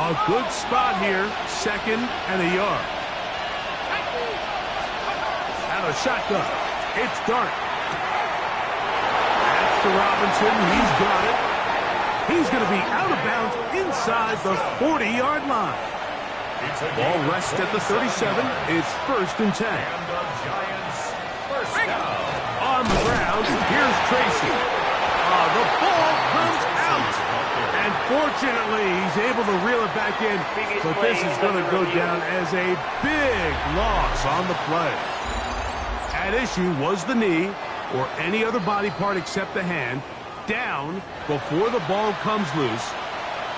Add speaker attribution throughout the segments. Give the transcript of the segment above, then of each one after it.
Speaker 1: A good spot here, 2nd and a yard. Out of shotgun, it's Dart. That's to Robinson, he's got it. He's going to be out of bounds inside the 40-yard line. Ball rests at the 37, it's 1st and 10. On the ground, here's Tracy. The ball comes out. And fortunately, he's able to reel it back in. But this is going to go down as a big loss on the play. At issue was the knee, or any other body part except the hand, down before the ball comes loose.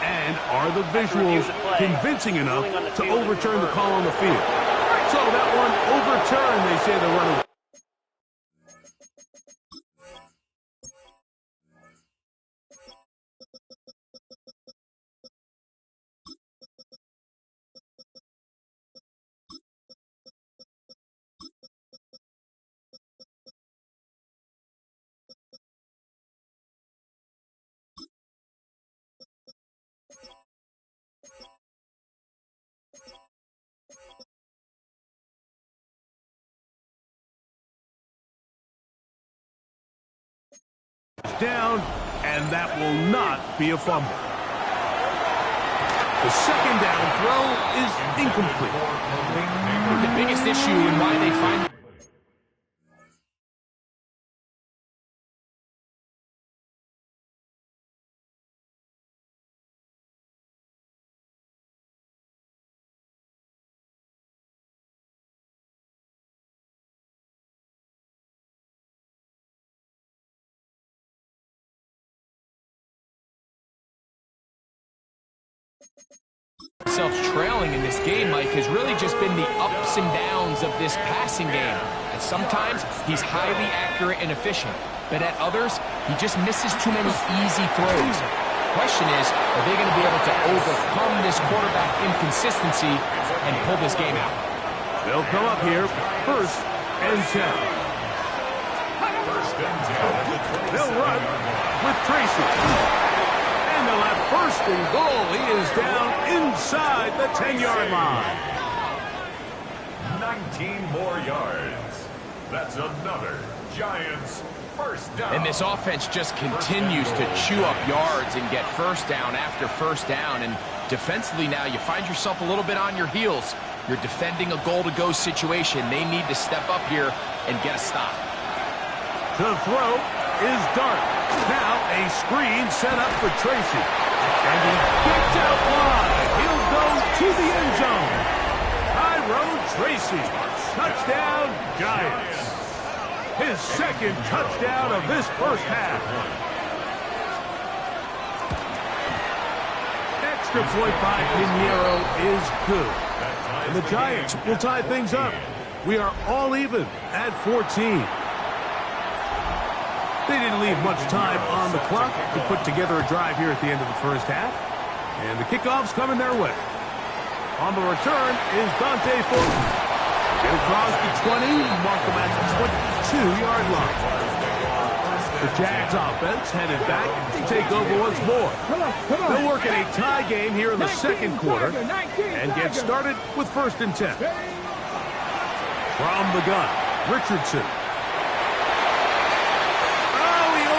Speaker 1: And are the visuals convincing enough to overturn the call on the field? So that one overturned, they say the running. Down, and that will not be a fumble. The 2nd down throw is incomplete.
Speaker 2: The biggest issue and why they find themselves trailing in this game, Mike, has really just been the ups and downs of this passing game. And sometimes he's highly accurate and efficient, but at others, he just misses too many easy throws. The question is, are they going to be able to overcome this quarterback inconsistency and pull this game out?
Speaker 1: They'll come up here, 1st and 10. They'll run with Tracy. And they'll have 1st and goal. He is down inside the 10-yard line.
Speaker 3: 19 more yards. That's another Giants 1st down.
Speaker 2: And this offense just continues to chew up yards and get 1st down after 1st down. And defensively now, you find yourself a little bit on your heels. You're defending a goal-to-go situation. They need to step up here and get a stop.
Speaker 1: The throw is Dart. Now a screen set up for Tracy. And he gets out wide. He'll go to the end zone. Tracy. Touchdown, Giants. His 2nd touchdown of this 1st half. Extra point by Pinheiro is good. And the Giants will tie things up. We are all even at 14. They didn't leave much time on the clock to put together a drive here at the end of the 1st half. And the kickoff's coming their way. On the return is Dante Fulton. Get across the 20, mark them at the 22-yard line. The Jags offense headed back to take over once more. They'll work in a tie game here in the 2nd quarter and get started with 1st and 10. From the gun, Richardson.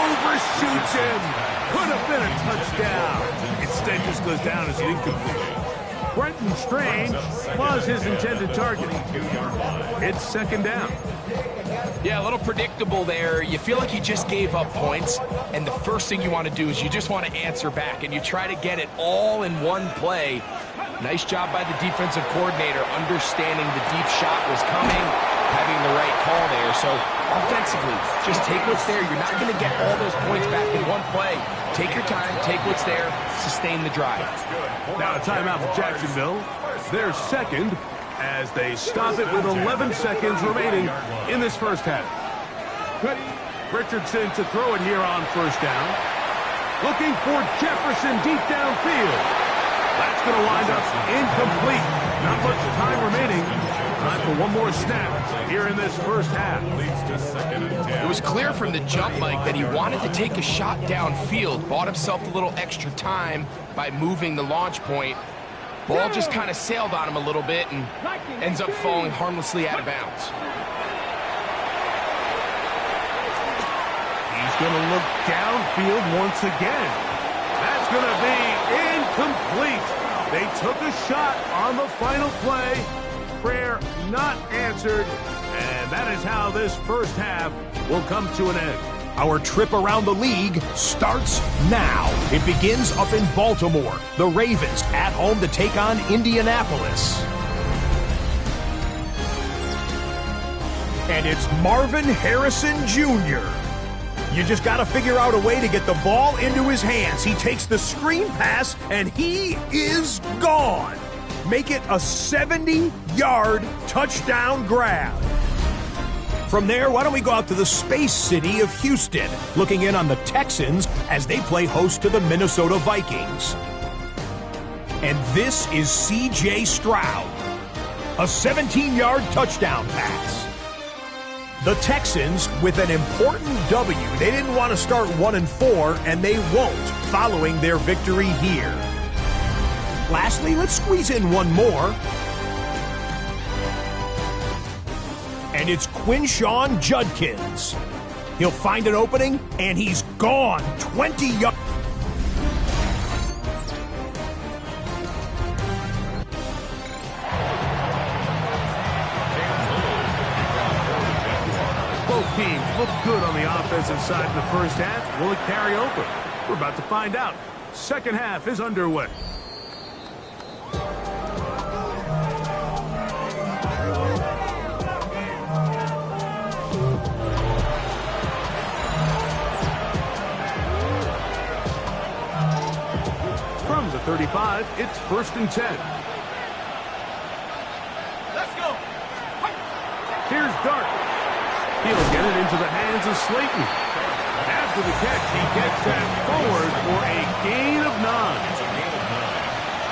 Speaker 1: Overshoots him. Could have been a touchdown. Instead, just goes down as an incomplete. Brenton Strange was his intended target. It's 2nd down.
Speaker 2: Yeah, a little predictable there. You feel like he just gave up points, and the first thing you want to do is you just want to answer back, and you try to get it all in one play. Nice job by the defensive coordinator, understanding the deep shot was coming, having the right call there. So offensively, just take what's there. You're not going to get all those points back in one play. Take your time, take what's there, sustain the drive.
Speaker 1: Now a timeout for Jacksonville. Their 2nd as they stop it with 11 seconds remaining in this 1st half. Richardson to throw it here on 1st down. Looking for Jefferson deep downfield. That's going to wind up incomplete. Not much time remaining. Time for one more snap here in this 1st half.
Speaker 2: It was clear from the jump, Mike, that he wanted to take a shot downfield. Bought himself a little extra time by moving the launch point. Ball just kind of sailed on him a little bit and ends up falling harmlessly out of bounds.
Speaker 1: He's going to look downfield once again. That's going to be incomplete. They took a shot on the final play. Prayer not answered. And that is how this first half will come to an end.
Speaker 4: Our trip around the league starts now. It begins up in Baltimore. The Ravens at home to take on Indianapolis. And it's Marvin Harrison Jr. You just got to figure out a way to get the ball into his hands. He takes the screen pass, and he is gone. Make it a 70-yard touchdown grab. From there, why don't we go out to the space city of Houston, looking in on the Texans as they play host to the Minnesota Vikings. And this is C.J. Stroud, a 17-yard touchdown pass. The Texans with an important W. They didn't want to start 1-4, and they won't following their victory here. Lastly, let's squeeze in one more. And it's Quinshawn Judkins. He'll find an opening, and he's gone 20 yards.
Speaker 1: Both teams look good on the offensive side in the first half. Will it carry over? We're about to find out. Second half is underway. From the 35, it's 1st and 10.
Speaker 5: Let's go.
Speaker 1: Here's Dart. He'll get it into the hands of Slayton. After the catch, he gets that forward for a gain of 9.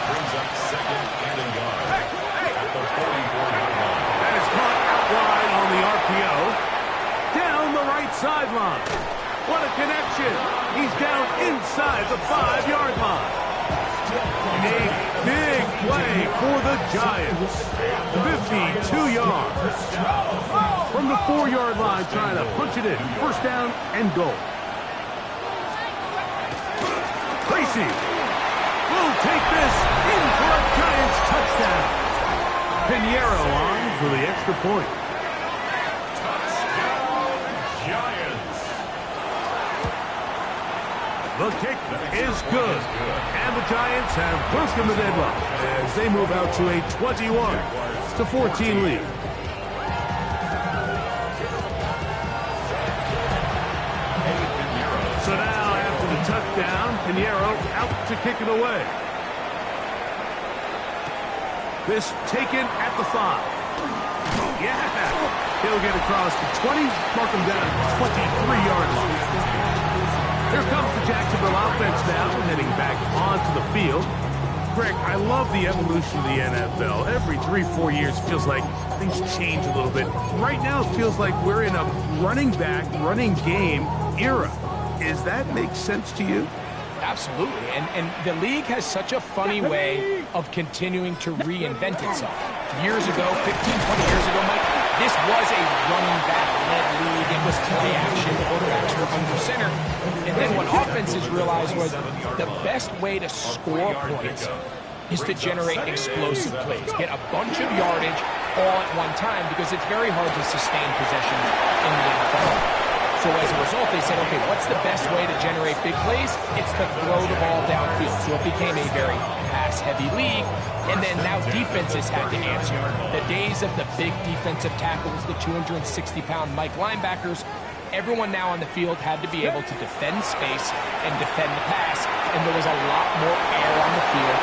Speaker 3: Brings up 2nd and a yard. At the 44-yard line.
Speaker 1: That is caught out wide on the RPO. Down the right sideline. What a connection. He's down inside the 5-yard line. A big play for the Giants. 52 yards. From the 4-yard line, trying to punch it in. First down and goal. Tracy will take this in for a Giants touchdown. Pinheiro on for the extra point.
Speaker 3: Touchdown, Giants.
Speaker 1: The kick is good. And the Giants have broken the deadlock as they move out to a 21-14 lead. So now, after the touchdown, Pinheiro out to kick it away. This taken at the 5. Yeah! He'll get across the 20, mark him down at the 23-yard line. Here comes the Jacksonville offense now, heading back onto the field. Greg, I love the evolution of the NFL. Every 3-4 years, it feels like things change a little bit. Right now, it feels like we're in a running back, running game era. Does that make sense to you?
Speaker 2: Absolutely, and the league has such a funny way of continuing to reinvent itself. Years ago, 15, 20 years ago, Mike, this was a running back-led league. It was play action. The quarterbacks were under center. And then what offenses realized was the best way to score points is to generate explosive plays. Get a bunch of yardage all at one time because it's very hard to sustain possessions in the NFL. So as a result, they said, okay, what's the best way to generate big plays? It's to throw the ball downfield. So it became a very pass-heavy league. And then now defenses had to answer. The days of the big defensive tackles, the 260-pound Mike linebackers, everyone now on the field had to be able to defend space and defend the pass. And there was a lot more air on the field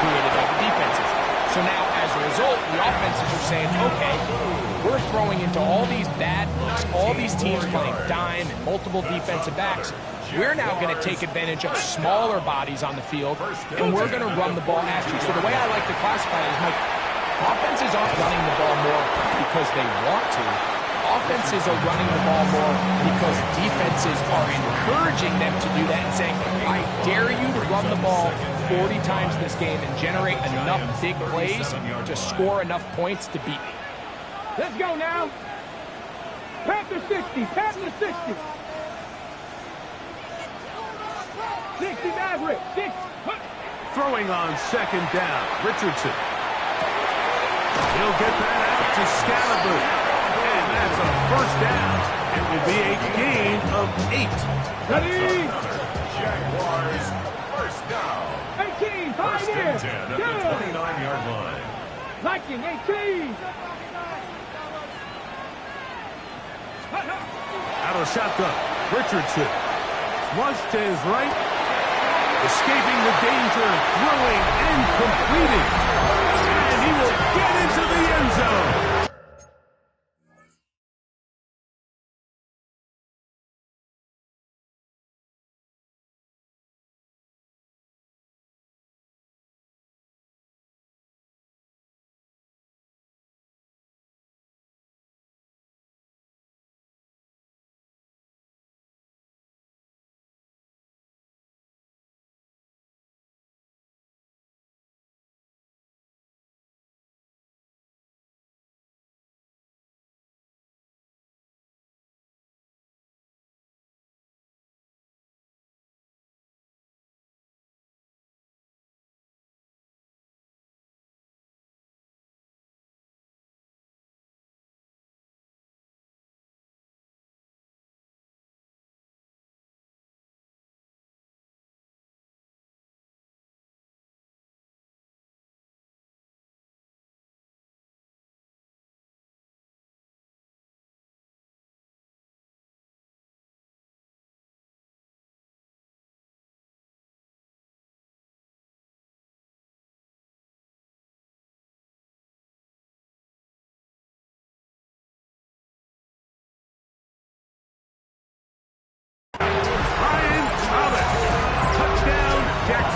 Speaker 2: created by the defenses. So now, as a result, the offenses are saying, okay, we're throwing into all these bad looks, all these teams playing dime and multiple defensive backs. We're now going to take advantage of smaller bodies on the field, and we're going to run the ball at you. So the way I like to classify it is, Mike, offenses aren't running the ball more because they want to. offenses are running the ball more because defenses are encouraging them to do that and saying, I dare you to run the ball 40 times this game and generate enough big plays to score enough points to beat me.
Speaker 5: Let's go now. Pass to 60. Pass to 60. 60, Maverick. 60.
Speaker 1: Throwing on second down, Richardson. He'll get that out to Scalaboo. And that's a first down. It will be a gain of 8.
Speaker 5: Ready?
Speaker 3: Jaguars, first down.
Speaker 5: 18,
Speaker 3: First
Speaker 5: pioneer.
Speaker 3: and 10 at the 29-yard line.
Speaker 5: Liking 18.
Speaker 1: Out of the shotgun, Richardson. Flush to his right. Escaping the danger, throwing and completing. And he will get into the end zone.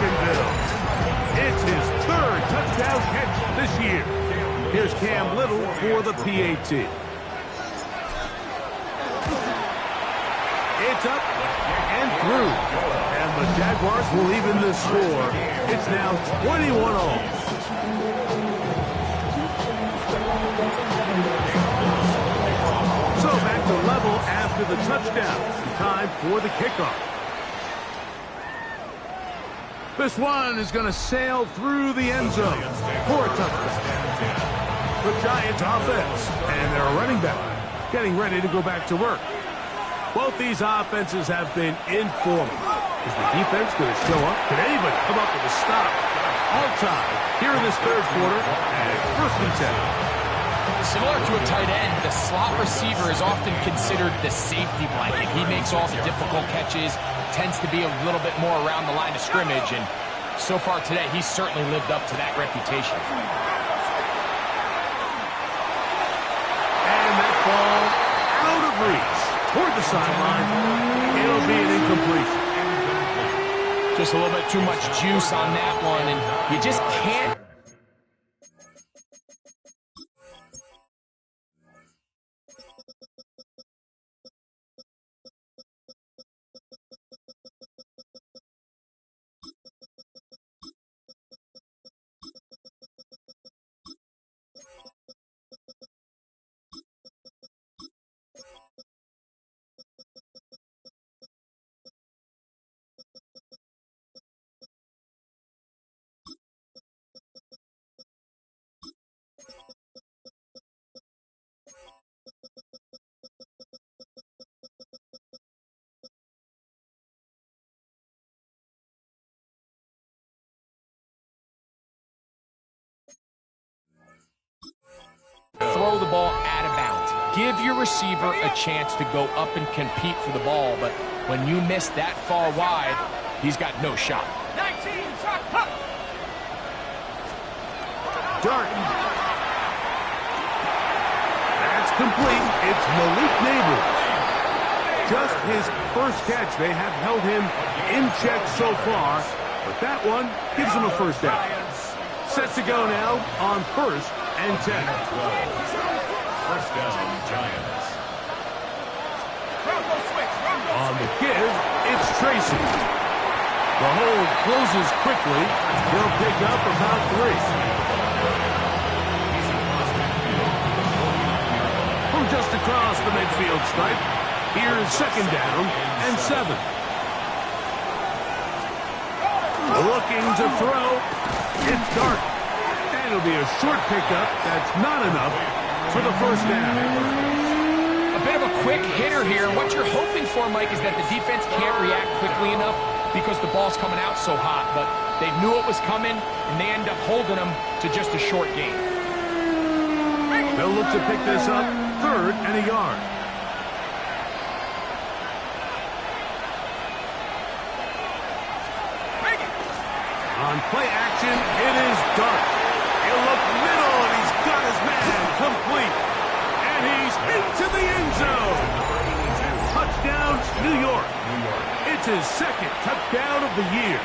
Speaker 1: It's his third touchdown catch this year. Here's Cam Little for the PAT. It's up and through. And the Jaguars will even the score. It's now 21-all. So back to level after the touchdown. Time for the kickoff. This one is going to sail through the end zone for a touchdown. The Giants offense and their running back getting ready to go back to work. Both these offenses have been informal. Is the defense going to show up? Can anybody come up with a stop? All time here in this third quarter, and it's 1st and 10.
Speaker 2: Similar to a tight end, the slot receiver is often considered the safety blanket. He makes all the difficult catches, tends to be a little bit more around the line of scrimmage, and so far today, he's certainly lived up to that reputation.
Speaker 1: And that ball out of reach toward the sideline. It'll be an incompletion.
Speaker 2: Just a little bit too much juice on that one, and you just can't. Throw the ball out of bounds. Give your receiver a chance to go up and compete for the ball, but when you miss that far wide, he's got no shot.
Speaker 5: 19, shot, hop.
Speaker 1: Dart. That's complete. It's Malik Neighbors. Just his first catch. They have held him in check so far, but that one gives him a first down. Set to go now on 1st and 10.
Speaker 3: First down, Giants.
Speaker 1: the give, it's Tracy. The hold closes quickly. He'll pick up about 3. From just across the midfield stripe, here's 2nd down and 7. Looking to throw. It's Dart. And it'll be a short pickup. That's not enough for the 1st down.
Speaker 2: A bit of a quick hitter here. What you're hoping for, Mike, is that the defense can't react quickly enough because the ball's coming out so hot. But they knew it was coming, and they end up holding them to just a short gain.
Speaker 1: They'll look to pick this up 3rd and a yard. On play action, it is Dart. He'll look middle, and he's got his man complete. And he's into the end zone. Touchdown, New York. It's his 2nd touchdown of the year.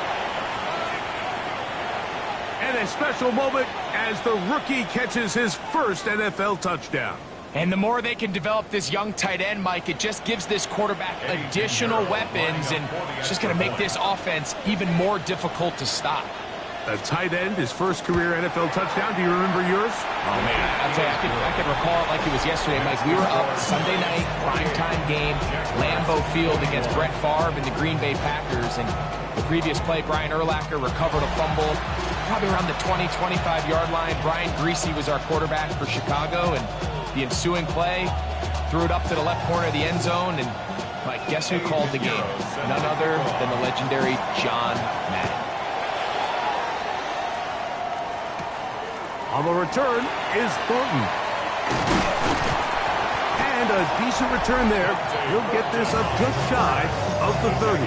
Speaker 1: And a special moment as the rookie catches his 1st NFL touchdown.
Speaker 2: And the more they can develop this young tight end, Mike, it just gives this quarterback additional weapons, and it's just going to make this offense even more difficult to stop.
Speaker 1: A tight end, his 1st career NFL touchdown. Do you remember yours?
Speaker 2: Oh, man, I'll tell you, I could recall it like it was yesterday, Mike. We were up Sunday night, primetime game, Lambeau Field against Brett Favre and the Green Bay Packers. And the previous play, Brian Urlacher recovered a fumble, probably around the 20, 25-yard line. Brian Greasy was our quarterback for Chicago, and the ensuing play, threw it up to the left corner of the end zone, and Mike, guess who called the game? None other than the legendary John Madden.
Speaker 1: On the return is Thornton. And a decent return there. He'll get this up just shy of the 30.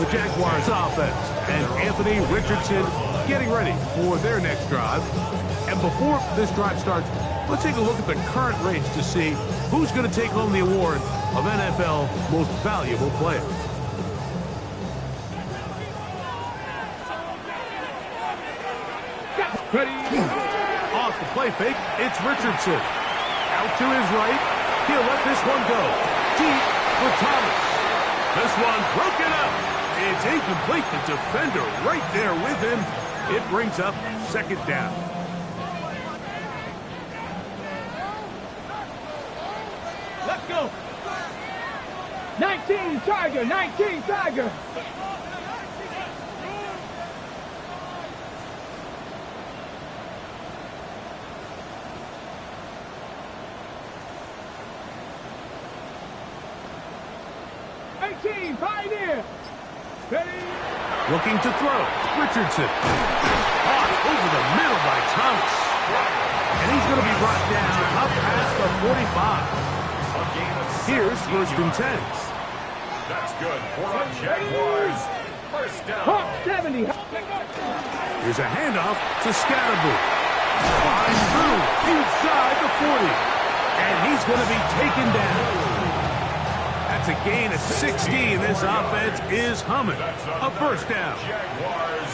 Speaker 1: The Jaguars offense and Anthony Richardson getting ready for their next drive. And before this drive starts, let's take a look at the current race to see who's going to take home the award of NFL Most Valuable Player.
Speaker 5: Ready.
Speaker 1: Off the play fake, it's Richardson. Out to his right, he'll let this one go. Deep for Thomas. This one broken up. It's incomplete. The defender right there with him. It brings up 2nd down.
Speaker 5: Let's go. 19 Tiger, 19 Tiger. Pioneer. Ready.
Speaker 1: Looking to throw. Richardson. Caught over the middle by Thomas. And he's going to be brought down up past the 45. Here's 1st and 10.
Speaker 3: That's good for the Jaguars. 1st down.
Speaker 5: Hawk 70.
Speaker 1: Here's a handoff to Scatterboot. Flies through inside the 40. And he's going to be taken down. That's a gain of 16. This offense is humming. A 1st down.
Speaker 3: Jaguars.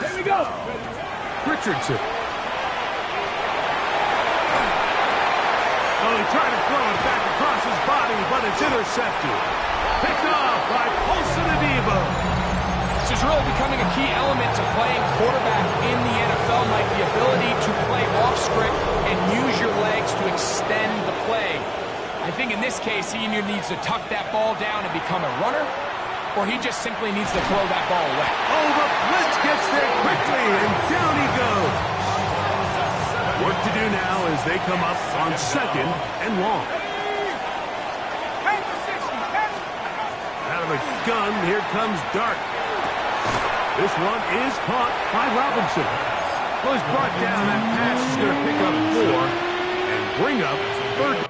Speaker 5: Here we go.
Speaker 1: Richardson. Oh, he tried to throw it back across his body, but it's intercepted. Picked off by Paulson Adebo.
Speaker 2: This is really becoming a key element to playing quarterback in the NFL, Mike, the ability to play off script and use your legs to extend the play. I think in this case, he either needs to tuck that ball down and become a runner, or he just simply needs to throw that ball away.
Speaker 1: Oh, the blitz gets there quickly, and down he goes. Work to do now as they come up on 2nd and long. Out of the gun, here comes Dart. This one is caught by Robinson. Well, he's brought down. That pass is going to pick up 4 and bring up 3rd.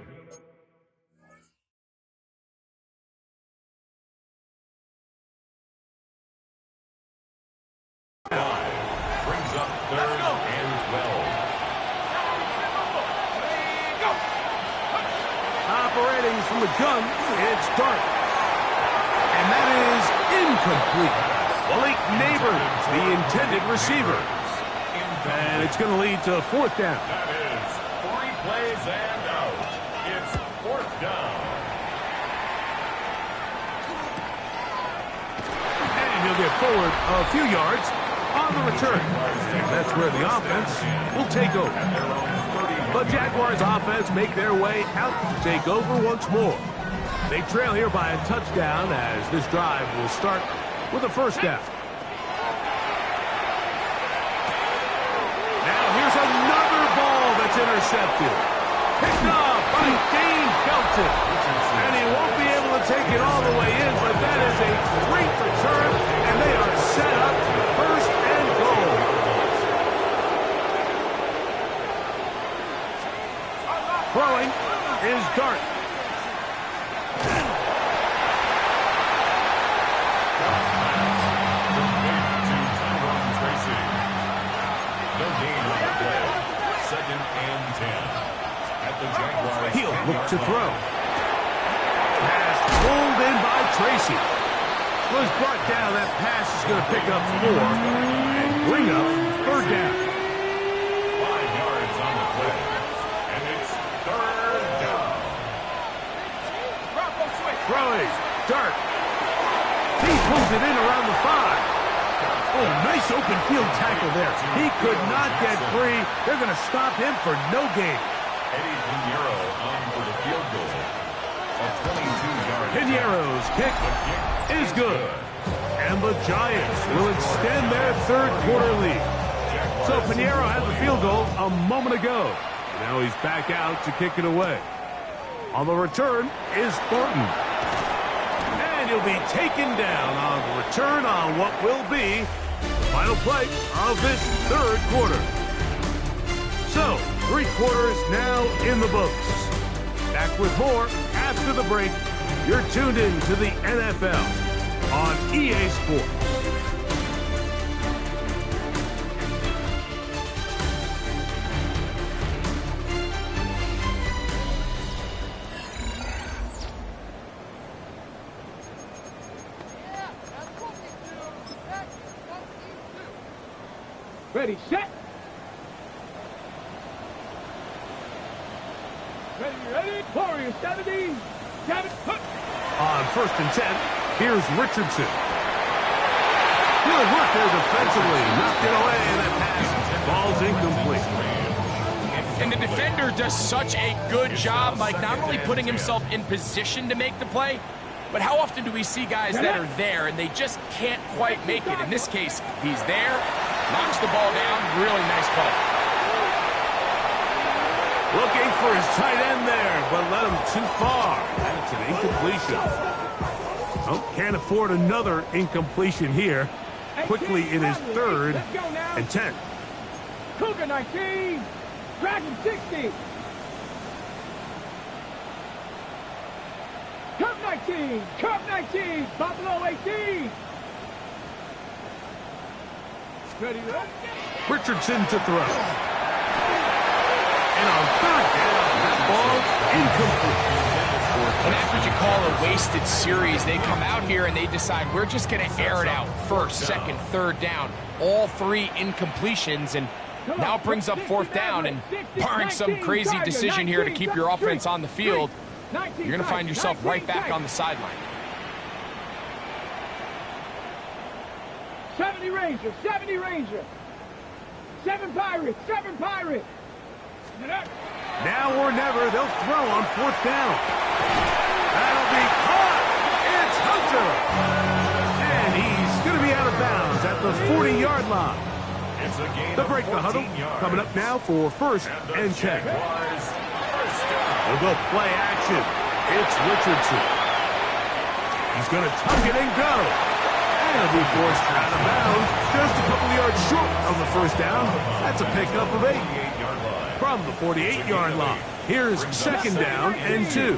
Speaker 3: Brings up 3rd and 12.
Speaker 1: Operating from the gun, it's Dart. And that is incomplete. Malik Neighbors, the intended receiver. And it's going to lead to 4th down.
Speaker 3: That is 3 plays and out. It's 4th down.
Speaker 1: forward a few yards on the return. And that's where the offense will take over. The Jaguars offense make their way out to take over once more. They trail here by a touchdown as this drive will start with a first down. Now here's another ball that's intercepted. Picked off by Dane Belton. And he won't be able to take it all the way in, but that is a great return, and they are set up first and goal. Throwing is Dart. He'll look to throw. Pass pulled in by Tracy. Was brought down. That pass is going to pick up 4 and bring up third down.
Speaker 3: 5 yards on the play. And it's third down.
Speaker 1: Throwing. Dart. He pulls it in around the 5. Oh, nice open field tackle there. He could not get free. They're going to stop him for no gain.
Speaker 3: Eddie Pinheiro on for the field goal. A 22-yard
Speaker 1: Pinheiro's kick is good. And the Giants will extend their third quarter lead. So Pinheiro had the field goal a moment ago. Now he's back out to kick it away. On the return is Thornton. And he'll be taken down on the return on what will be the final play of this third quarter. So, 3 quarters now in the books. Back with more after the break. You're tuned in to the NFL on EA Sports.
Speaker 5: Ready, set. Ready, Warriors 70. Got it, put.
Speaker 1: On 1st and 10, here's Richardson. Good work there defensively. Knocked it away, and that pass ball's incomplete.
Speaker 2: And the defender does such a good job, like not only putting himself in position to make the play, but how often do we see guys that are there and they just can't quite make it? In this case, he's there, knocks the ball down, really nice play.
Speaker 1: Looking for his tight end there, but led him too far. That's an incompletion. Oh, can't afford another incompletion here. Quickly in his 3rd and 10.
Speaker 5: Cougar 19. Dragon 60. Cup 19. Cup 19. Buffalo 18. Ready,
Speaker 1: Richardson to throw. And on 3rd down, that ball incomplete.
Speaker 2: And that's what you call a wasted series. They come out here and they decide we're just going to air it out. 1st, 2nd, 3rd down. All 3 incompletions, and now it brings up 4th down. And barring some crazy decision here to keep your offense on the field, you're going to find yourself right back on the sideline.
Speaker 5: 70 Ranger, 70 Ranger. 7 Pirates, 7 Pirates.
Speaker 1: Now or never, they'll throw on 4th down. That'll be caught. It's Hunter. And he's going to be out of bounds at the 40-yard line. They'll break the huddle. Coming up now for 1st and 10. They'll go play action. It's Richardson. He's going to tuck it and go. And he'll be forced out of bounds just a couple of yards short of the 1st down. That's a pickup of 8. From the 48-yard line. Here's 2nd down and 2.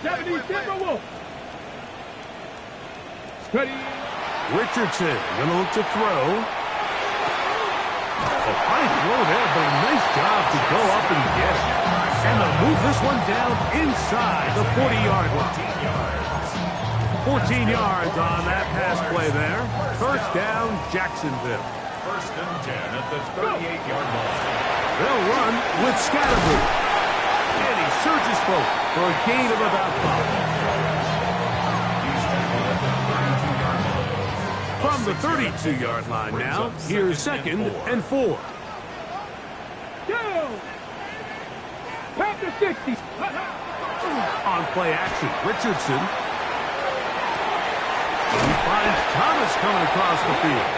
Speaker 5: 70 Timberwolves. Ready.
Speaker 1: Richardson going to look to throw. A high throw there, but a nice job to go up and get it. And they'll move this one down inside the 40-yard line. 14 yards on that pass play there. 1st down, Jacksonville.
Speaker 3: 1st and 10 at the 38-yard line.
Speaker 1: They'll run with Scatterboo. And he surges forward for a gain of about 5. From the 32-yard line now, here's 2nd and 4.
Speaker 5: Down. Panther 60.
Speaker 1: On play action, Richardson. He finds Thomas coming across the field.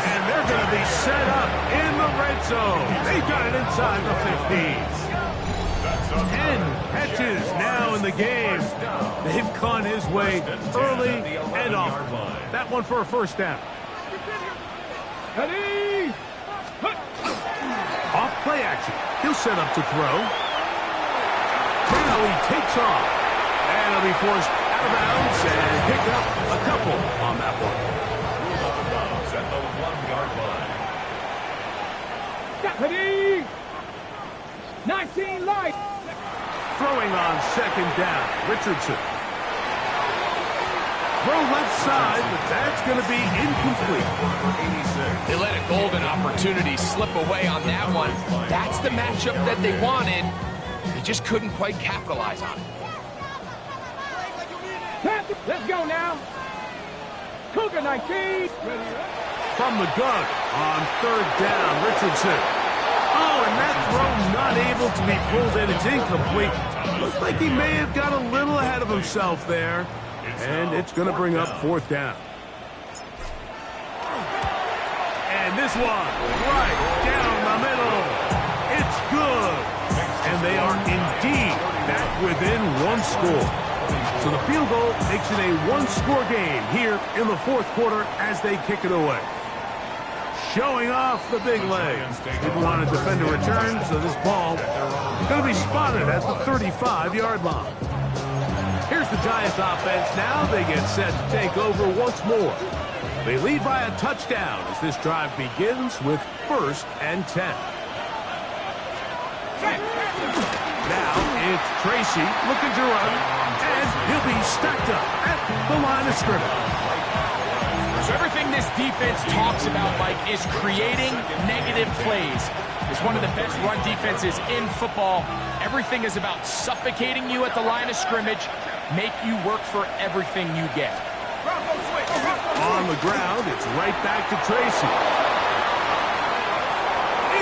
Speaker 1: And they're going to be set up in the red zone. They got it inside the 50. 10 catches now in the game. They've gone his way early and often. That one for a first down.
Speaker 5: Ready.
Speaker 1: Off play action. He'll set up to throw. Now he takes off. And he'll be forced out of bounds and pick up a couple on that one.
Speaker 3: At the 1-yard line.
Speaker 5: Ready. 19 light.
Speaker 1: Throwing on 2nd down, Richardson. Throw left side, but that's going to be incomplete. 86.
Speaker 2: They let a golden opportunity slip away on that one. That's the matchup that they wanted. They just couldn't quite capitalize on it.
Speaker 5: Let's go now. Cougar 19.
Speaker 1: From the gun on 3rd down, Richardson. Oh, and that throw not able to be pulled in. It's incomplete. Looks like he may have got a little ahead of himself there. And it's going to bring up 4th down. And this one right down the middle. It's good. And they are indeed back within 1 score. So the field goal makes it a 1-score game here in the 4th quarter as they kick it away. Showing off the big legs. Didn't want to defend a return, so this ball is going to be spotted at the 35-yard line. Here's the Giants offense now. They get set to take over once more. They lead by a touchdown as this drive begins with 1st and 10. Now it's Tracy looking to run, and he'll be stacked up at the line of scrimmage.
Speaker 2: So everything this defense talks about, Mike, is creating negative plays. It's one of the best run defenses in football. Everything is about suffocating you at the line of scrimmage, make you work for everything you get.
Speaker 1: On the ground, it's right back to Tracy.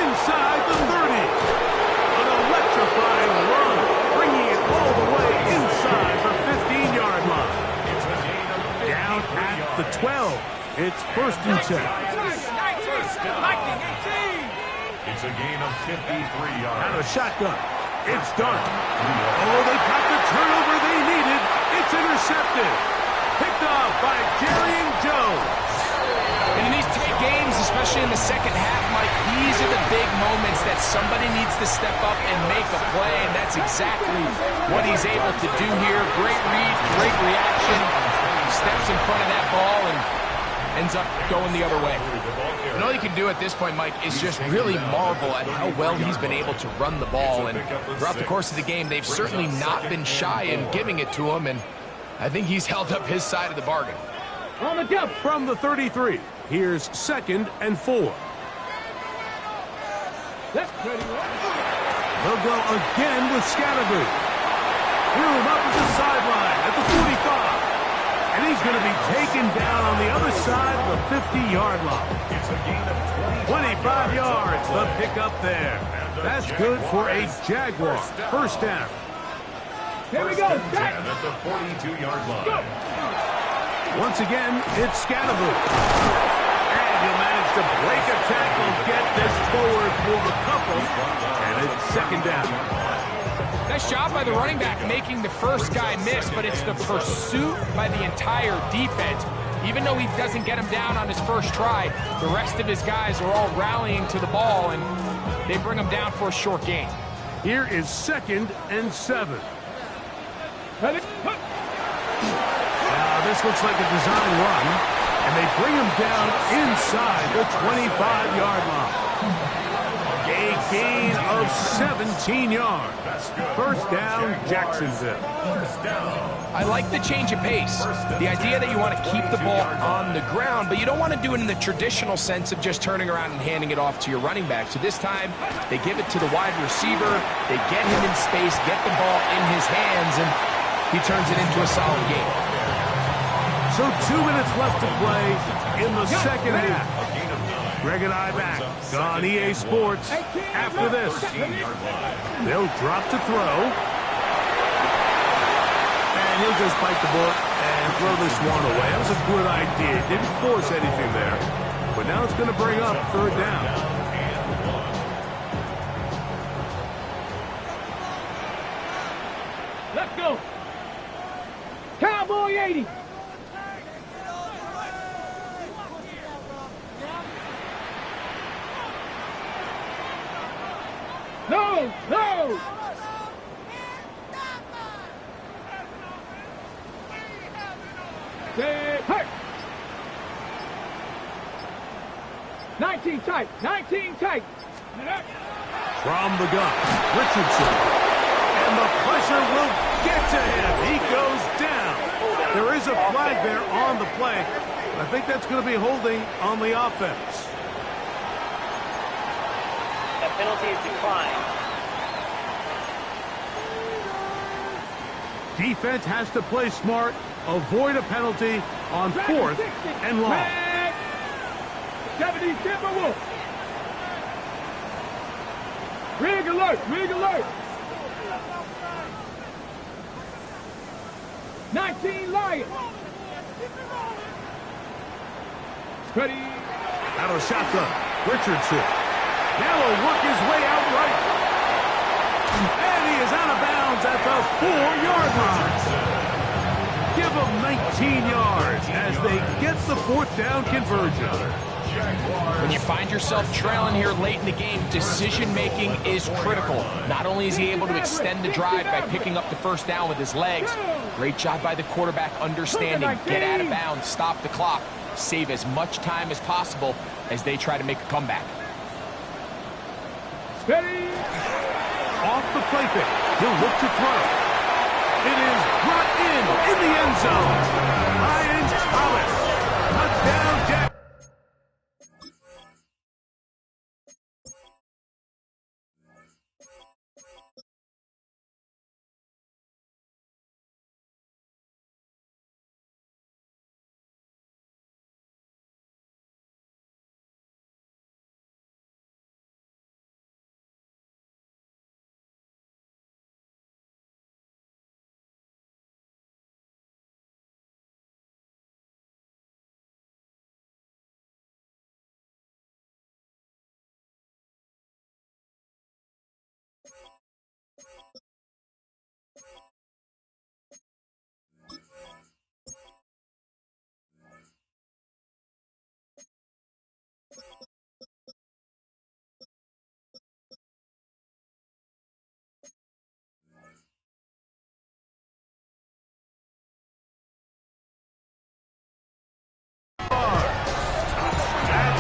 Speaker 1: Inside the 30. An electrifying run, bringing it all the way inside the 15-yard line. Down at the 12. It's 1st and 10.
Speaker 3: It's a gain of 53 yards.
Speaker 1: Out of shotgun. It's done. Oh, they got the turnover they needed. It's intercepted. Picked off by Jerry Jones.
Speaker 2: And in these tight games, especially in the second half, Mike, these are the big moments that somebody needs to step up and make a play, and that's exactly what he's able to do here. Great read, great reaction. Steps in front of that ball and ends up going the other way. And all you can do at this point, Mike, is just really marvel at how well he's been able to run the ball. And throughout the course of the game, they've certainly not been shy in giving it to him, and I think he's held up his side of the bargain.
Speaker 5: On the jump.
Speaker 1: From the 33, here's 2nd and 4.
Speaker 5: Let's ready.
Speaker 1: They'll go again with Scatterboot. Room up at the sideline at the 45. And he's going to be taken down on the other side of the 50-yard line.
Speaker 3: It's a gain of
Speaker 1: 25 yards, the pickup there. That's good for a Jaguar. 1st down.
Speaker 5: Here we go.
Speaker 3: At the 42-yard line.
Speaker 1: Once again, it's Scatterboot. And he'll manage to break a tackle, get this forward for the couple. And it's 2nd down.
Speaker 2: Nice job by the running back making the first guy miss, but it's the pursuit by the entire defense. Even though he doesn't get him down on his first try, the rest of his guys are all rallying to the ball, and they bring him down for a short gain.
Speaker 1: Here is 2nd and 7. This looks like a design run, and they bring him down inside the 25-yard line. A gain of 17 yards. 1st down, Jacksonville.
Speaker 2: I like the change of pace. The idea that you want to keep the ball on the ground, but you don't want to do it in the traditional sense of just turning around and handing it off to your running back. So this time, they give it to the wide receiver. They get him in space, get the ball in his hands, and he turns it into a solid game.
Speaker 1: So 2 minutes left to play in the second half. Greg and I back on EA Sports after this. They'll drop to throw. And he'll just bite the bullet and throw this one away. That was a good idea. Didn't force anything there. But now it's going to bring up third down.
Speaker 5: Let's go. Cowboy 80. No, no. Hey. 19 tight, 19 tight.
Speaker 1: From the gun, Richardson. And the pressure will get to him. He goes down. There is a flag there on the play. I think that's going to be holding on the offense.
Speaker 6: That penalty is declined.
Speaker 1: Defense has to play smart, avoid a penalty on 4th and long.
Speaker 5: 70 Timberwolves. Rig alert, rig alert. 19 Lions. Ready.
Speaker 1: Out of shotgun, Richardson. Now will work his way out right. And he is out of bounds at the 4-yard line. Give him 19 yards as they get the 4th down conversion.
Speaker 2: When you find yourself trailing here late in the game, decision-making is critical. Not only is he able to extend the drive by picking up the first down with his legs, great job by the quarterback understanding, get out of bounds, stop the clock, save as much time as possible as they try to make a comeback.
Speaker 5: Ready.
Speaker 1: Off the play fake, he'll look to throw. It is brought in the end zone. Ryan Thomas, touchdown, Jack.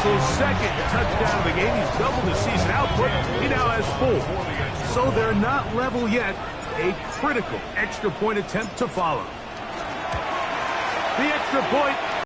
Speaker 1: His second touchdown of the game. He's doubled his season output. He now has 4. So they're not level yet. A critical extra point attempt to follow. The extra point